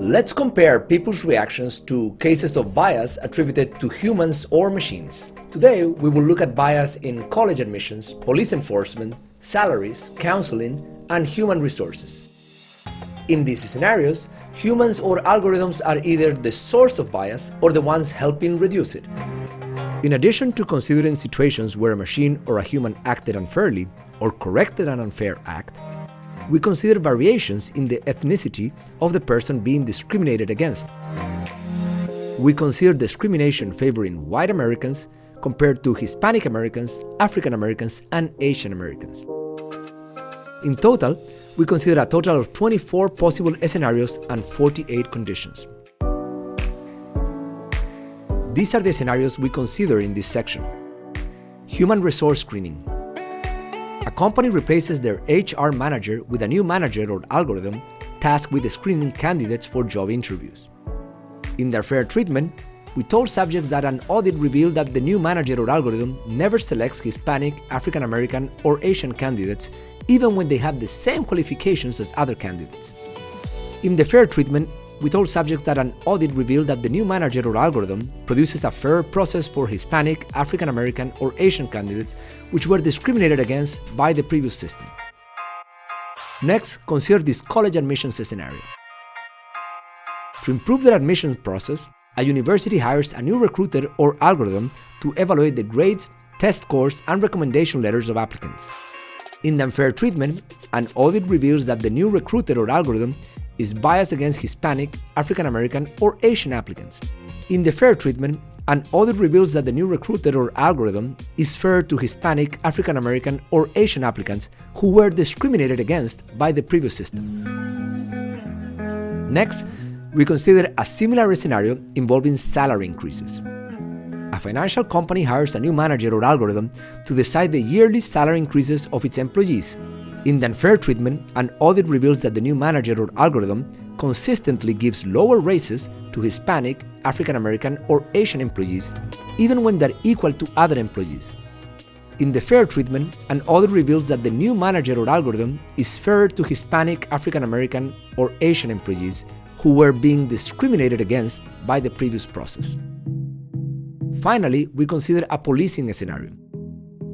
Let's compare people's reactions to cases of bias attributed to humans or machines. Today, we will look at bias in college admissions, police enforcement, salaries, counseling, and human resources. In these scenarios, humans or algorithms are either the source of bias or the ones helping reduce it. In addition to considering situations where a machine or a human acted unfairly or corrected an unfair act, we consider variations in the ethnicity of the person being discriminated against. We consider discrimination favoring white Americans compared to Hispanic Americans, African Americans, and Asian Americans. In total, we consider a total of 24 possible scenarios and 48 conditions. These are the scenarios we consider in this section. Human resource screening. A company replaces their HR manager with a new manager or algorithm tasked with screening candidates for job interviews. In their fair treatment, we told subjects that an audit revealed that the new manager or algorithm never selects Hispanic, African American, or Asian candidates, even when they have the same qualifications as other candidates. In the fair treatment, we told subjects that an audit revealed that the new manager or algorithm produces a fair process for Hispanic, African American, or Asian candidates which were discriminated against by the previous system. Next, consider this college admissions scenario. To improve their admissions process, a university hires a new recruiter or algorithm to evaluate the grades, test scores, and recommendation letters of applicants. In the unfair treatment, an audit reveals that the new recruiter or algorithm is biased against Hispanic, African American, or Asian applicants. In the fair treatment, an audit reveals that the new recruiter or algorithm is fair to Hispanic, African American, or Asian applicants who were discriminated against by the previous system. Next, we consider a similar scenario involving salary increases. A financial company hires a new manager or algorithm to decide the yearly salary increases of its employees. In the unfair treatment, an audit reveals that the new manager or algorithm consistently gives lower raises to Hispanic, African American, or Asian employees, even when they're equal to other employees. In the fair treatment, an audit reveals that the new manager or algorithm is fair to Hispanic, African American, or Asian employees who were being discriminated against by the previous process. Finally, we consider a policing scenario.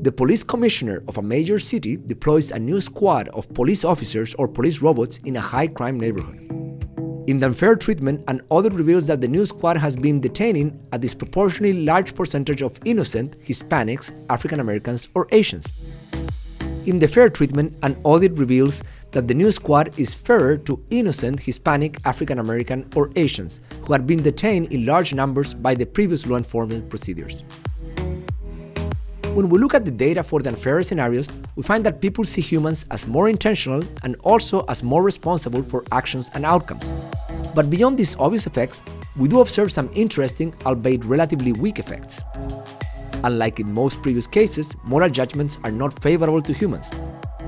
The police commissioner of a major city deploys a new squad of police officers or police robots in a high-crime neighborhood. In the unfair treatment, an audit reveals that the new squad has been detaining a disproportionately large percentage of innocent Hispanics, African Americans, or Asians. In the fair treatment, an audit reveals that the new squad is fairer to innocent Hispanic, African American, or Asians who had been detained in large numbers by the previous law enforcement procedures. When we look at the data for the unfair scenarios, we find that people see humans as more intentional and also as more responsible for actions and outcomes. But beyond these obvious effects, we do observe some interesting, albeit relatively weak effects. Unlike in most previous cases, moral judgments are not favorable to humans.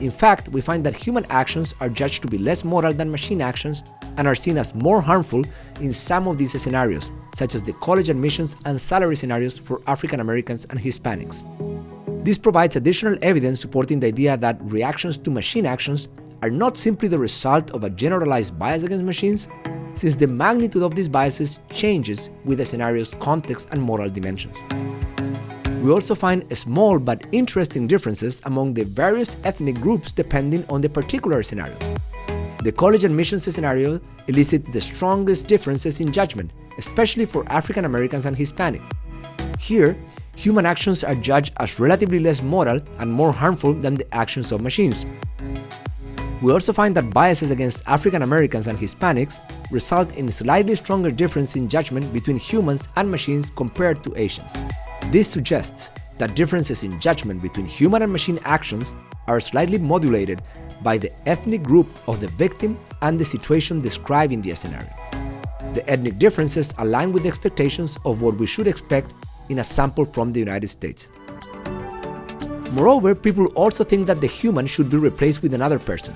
In fact, we find that human actions are judged to be less moral than machine actions and are seen as more harmful in some of these scenarios, such as the college admissions and salary scenarios for African Americans and Hispanics. This provides additional evidence supporting the idea that reactions to machine actions are not simply the result of a generalized bias against machines, since the magnitude of these biases changes with the scenario's context and moral dimensions. We also find small but interesting differences among the various ethnic groups depending on the particular scenario. The college admissions scenario elicits the strongest differences in judgment, especially for African Americans and Hispanics. Here, human actions are judged as relatively less moral and more harmful than the actions of machines. We also find that biases against African Americans and Hispanics result in a slightly stronger difference in judgment between humans and machines compared to Asians. This suggests that differences in judgment between human and machine actions are slightly modulated by the ethnic group of the victim and the situation described in the scenario. The ethnic differences align with the expectations of what we should expect in a sample from the United States. Moreover, people also think that the human should be replaced with another person.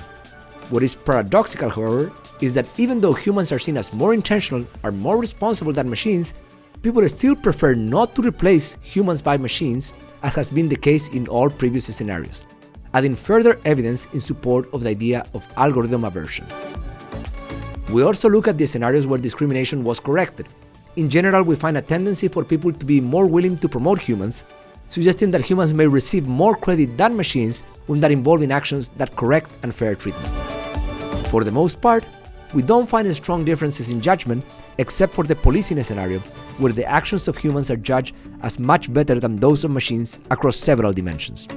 What is paradoxical, however, is that even though humans are seen as more intentional or more responsible than machines, people still prefer not to replace humans by machines, as has been the case in all previous scenarios, adding further evidence in support of the idea of algorithm aversion. We also look at the scenarios where discrimination was corrected. In general, we find a tendency for people to be more willing to promote humans, suggesting that humans may receive more credit than machines when that involving actions that correct unfair treatment. For the most part, we don't find strong differences in judgment except for the policing scenario, where the actions of humans are judged as much better than those of machines across several dimensions.